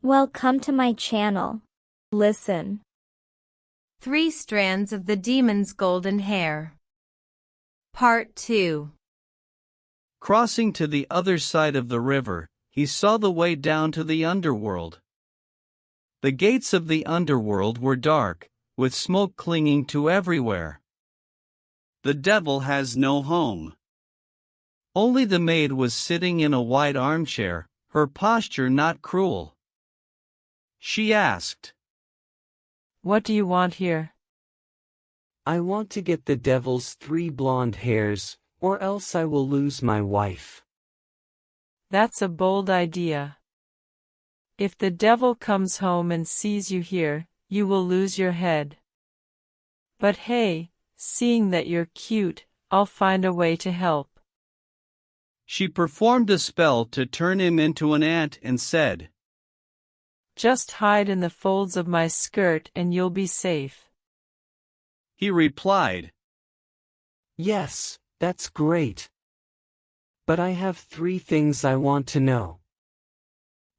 Welcome to my channel. Listen. 3 Strands of the Demon's Golden Hair. Part 2. Crossing to the other side of the river, he saw the way down to the underworld. The gates of the underworld were dark, with smoke clinging to everywhere. The devil has no home. Only the maid was sitting in a wide armchair, her posture not cruel. She asked, "What do you want here?" "I want to get the devil's 3 blonde hairs, or else I will lose my wife." "That's a bold idea. If the devil comes home and sees you here, you will lose your head. But hey, seeing that you're cute, I'll find a way to help." She performed a spell to turn him into an ant and said, "Just hide in the folds of my skirt and you'll be safe." He replied, "Yes, that's great. But I have 3 things I want to know.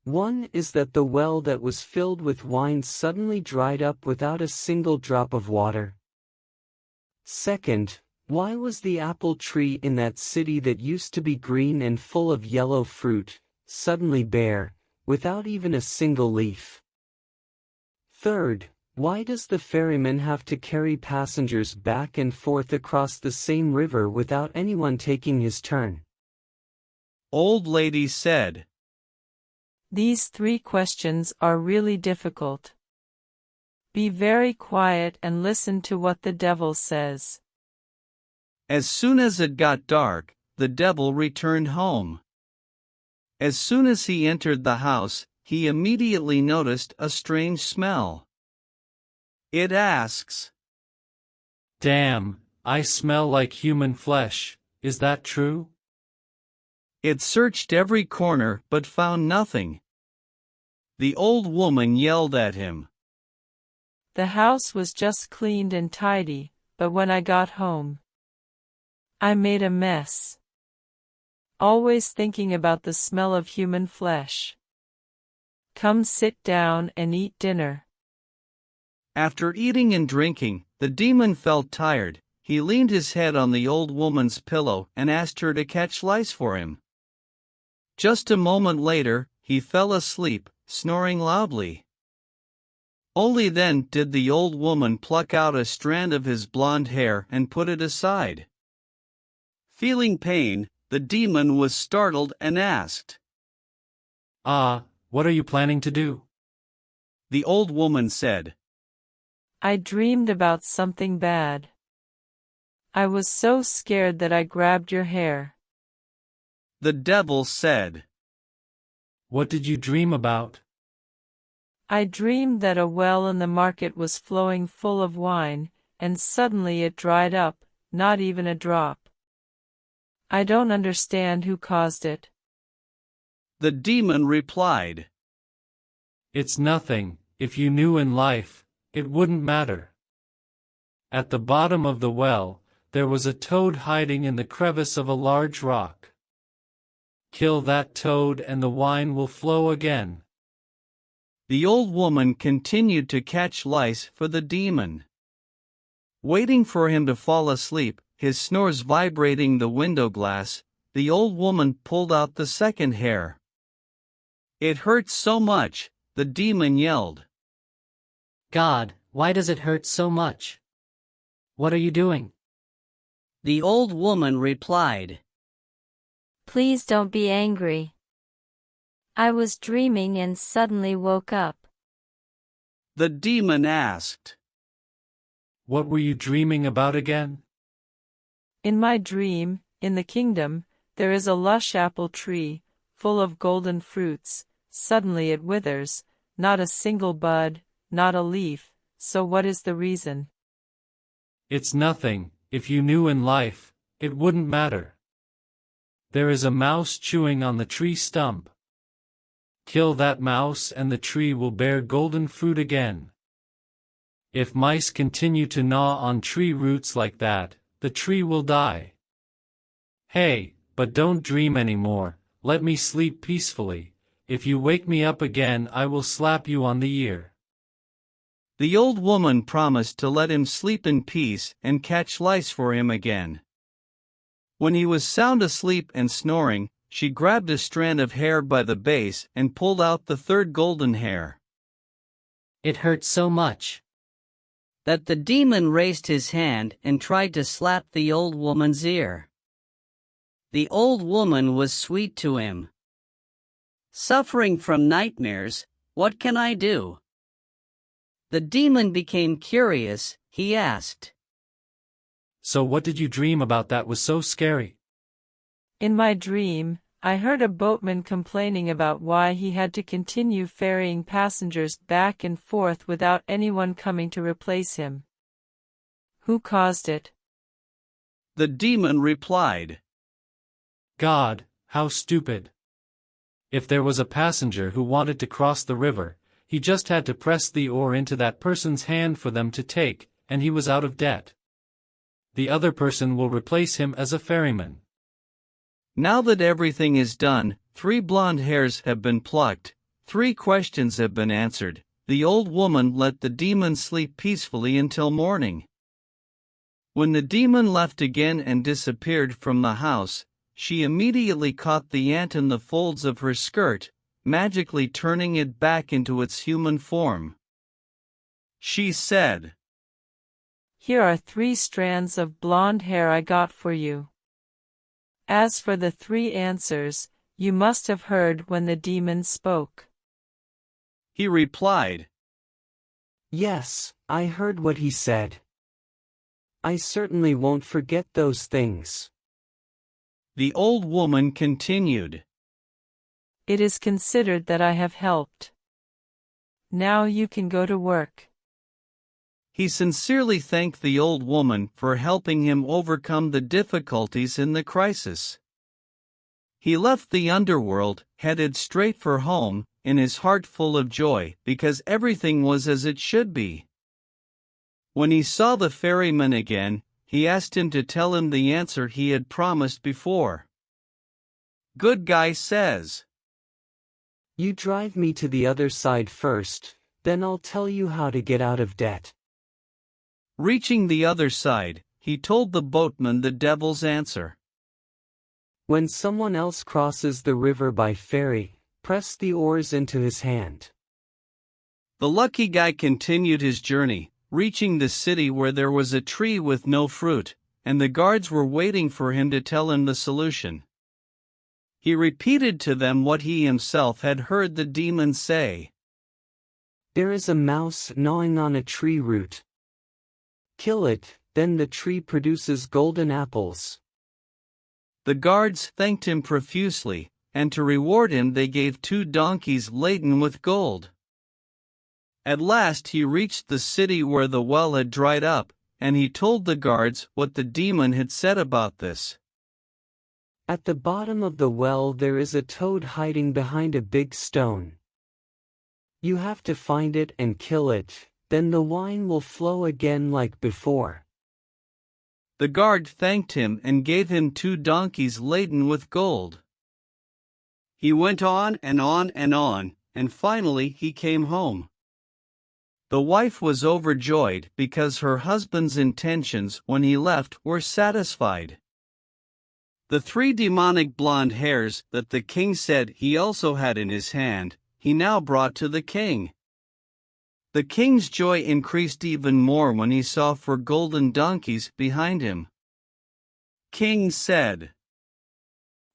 One is that the well that was filled with wine suddenly dried up without a single drop of water. Second, why was the apple tree in that city that used to be green and full of yellow fruit, suddenly bare, without even a single leaf? Third, why does the ferryman have to carry passengers back and forth across the same river without anyone taking his turn?" Old Lady said, These 3 questions are really difficult. Be very quiet and listen to what the devil says. As soon as it got dark, the devil returned home. As soon as he entered the house, he immediately noticed a strange smell. It asks, "Damn, I smell like human flesh, is that true?" It searched every corner but found nothing. The old woman yelled at him, The house was just cleaned and tidy, but when I got home, I made a mess. Always thinking about the smell of human flesh. Come sit down and eat dinner." After eating and drinking, the demon felt tired. He leaned his head on the old woman's pillow and asked her to catch lice for him. Just a moment later, he fell asleep, snoring loudly. Only then did the old woman pluck out a strand of his blonde hair and put it aside. Feeling pain, the demon was startled and asked, What are you planning to do?" The old woman said, I dreamed about something bad. I was so scared that I grabbed your hair. The devil said, "What did you dream about?" I dreamed that a well in the market was flowing full of wine, and suddenly it dried up, not even a drop. I don't understand who caused it. The demon replied, "It's nothing, if you knew in life, it wouldn't matter. At the bottom of the well, there was a toad hiding in the crevice of a large rock. Kill that toad and the wine will flow again." The old woman continued to catch lice for the demon. Waiting for him to fall asleep, his snores vibrating the window glass, the old woman pulled out the second hair. It hurt so much, the demon yelled, "God, why does it hurt so much? What are you doing?" The old woman replied, Please don't be angry. I was dreaming and suddenly woke up. The demon asked, "What were you dreaming about again?" In my dream, in the kingdom, there is a lush apple tree, full of golden fruits. Suddenly it withers, not a single bud, not a leaf. So what is the reason? "It's nothing, if you knew in life, it wouldn't matter. There is a mouse chewing on the tree stump. Kill that mouse and the tree will bear golden fruit again. If mice continue to gnaw on tree roots like that, the tree will die. Hey, but don't dream anymore, let me sleep peacefully. if you wake me up again I will slap you on the ear. The old woman promised to let him sleep in peace and catch lice for him again. When he was sound asleep and snoring, she grabbed a strand of hair by the base and pulled out the third golden hair. It hurt so much that the demon raised his hand and tried to slap the old woman's ear. The old woman was sweet to him. Suffering from nightmares, what can I do? The demon became curious. He asked, So what did you dream about that was so scary? In my dream, I heard a boatman complaining about why he had to continue ferrying passengers back and forth without anyone coming to replace him. Who caused it? The demon replied, God, how stupid. If there was a passenger who wanted to cross the river, he just had to press the oar into that person's hand for them to take, and he was out of debt. The other person will replace him as a ferryman. Now that everything is done, 3 blonde hairs have been plucked, 3 questions have been answered, the old woman let the demon sleep peacefully until morning. When the demon left again and disappeared from the house, she immediately caught the ant in the folds of her skirt, magically turning it back into its human form. She said, Here are 3 strands of blonde hair I got for you. As for the 3 answers, you must have heard when the demon spoke. He replied, Yes, I heard what he said. I certainly won't forget those things. The old woman continued, It is considered that I have helped. Now you can go to work. He sincerely thanked the old woman for helping him overcome the difficulties in the crisis. He left the underworld, headed straight for home, in his heart full of joy because everything was as it should be. When he saw the ferryman again, he asked him to tell him the answer he had promised before. Good guy says, You drive me to the other side first, then I'll tell you how to get out of debt. Reaching the other side, he told the boatman the devil's answer. When someone else crosses the river by ferry, press the oars into his hand. The lucky guy continued his journey, reaching the city where there was a tree with no fruit, and the guards were waiting for him to tell him the solution. He repeated to them what he himself had heard the demon say. There is a mouse gnawing on a tree root. Kill it, then the tree produces golden apples. The guards thanked him profusely, and to reward him they gave 2 donkeys laden with gold. At last he reached the city where the well had dried up, and he told the guards what the demon had said about this. At the bottom of the well there is a toad hiding behind a big stone. You have to find it and kill it, then the wine will flow again like before. The guard thanked him and gave him 2 donkeys laden with gold. He went on and on and on, and finally he came home. The wife was overjoyed because her husband's intentions when he left were satisfied. The 3 demonic blonde hairs that the king said he also had in his hand, he now brought to the king. The king's joy increased even more when he saw 4 golden donkeys behind him. King said,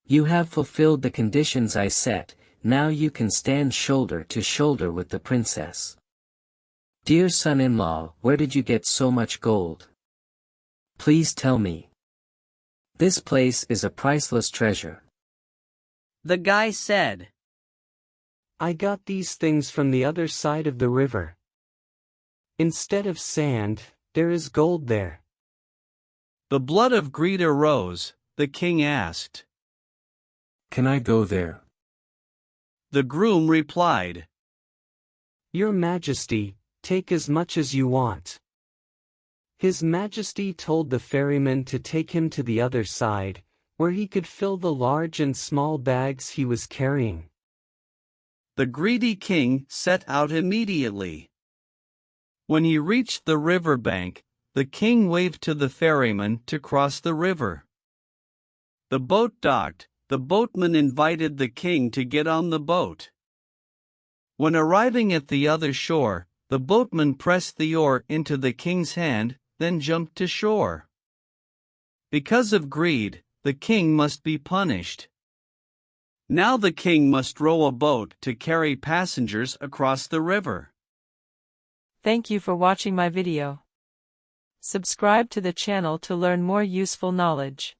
You have fulfilled the conditions I set, now you can stand shoulder to shoulder with the princess. Dear son-in-law, where did you get so much gold? Please tell me. This place is a priceless treasure. The guy said, I got these things from the other side of the river. Instead of sand, there is gold there. The blood of greed arose. The king asked, Can I go there? The groom replied, Your Majesty, take as much as you want. His Majesty told the ferryman to take him to the other side, where he could fill the large and small bags he was carrying. The greedy king set out immediately. When he reached the river bank, the king waved to the ferryman to cross the river. The boat docked. The boatman invited the king to get on the boat. When arriving at the other shore, the boatman pressed the oar into the king's hand, then jumped to shore. Because of greed, the king must be punished. Now the king must row a boat to carry passengers across the river. Thank you for watching my video. Subscribe to the channel to learn more useful knowledge.